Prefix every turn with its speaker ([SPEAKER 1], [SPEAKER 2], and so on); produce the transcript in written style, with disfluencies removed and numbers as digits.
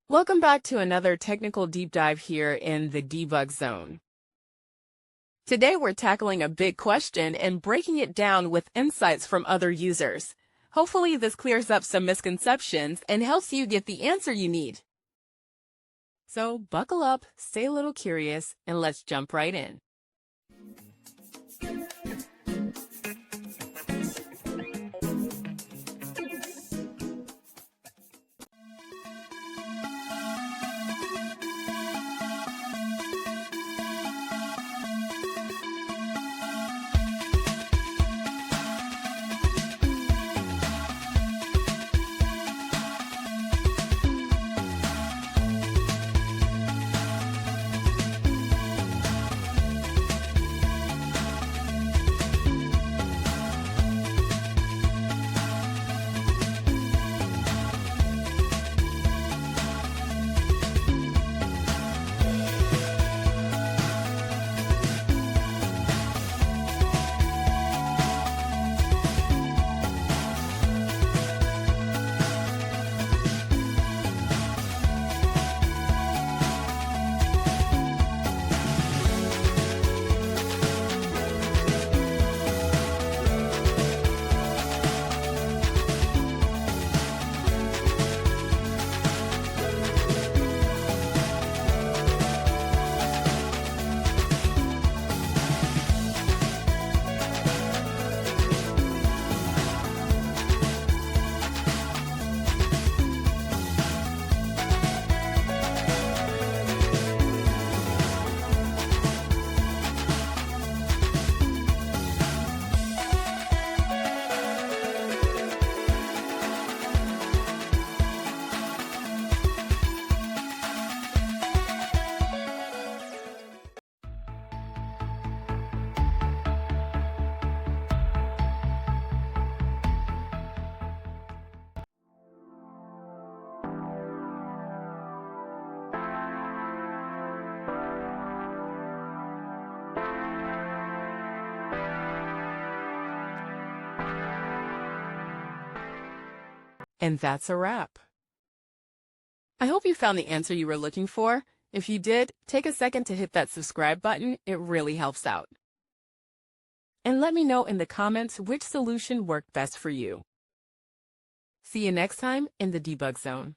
[SPEAKER 1] Welcome back to another technical deep dive here in the debug zone. Today we're tackling a big question and breaking it down with insights from other users. Hopefully this clears up some misconceptions and helps you get the answer you need. So buckle up, stay a little curious, and let's jump right in. And that's a wrap. I hope you found the answer you were looking for. If you did, take a second to hit that subscribe button. It really helps out. And let me know in the comments which solution worked best for you. See you next time in the debug zone.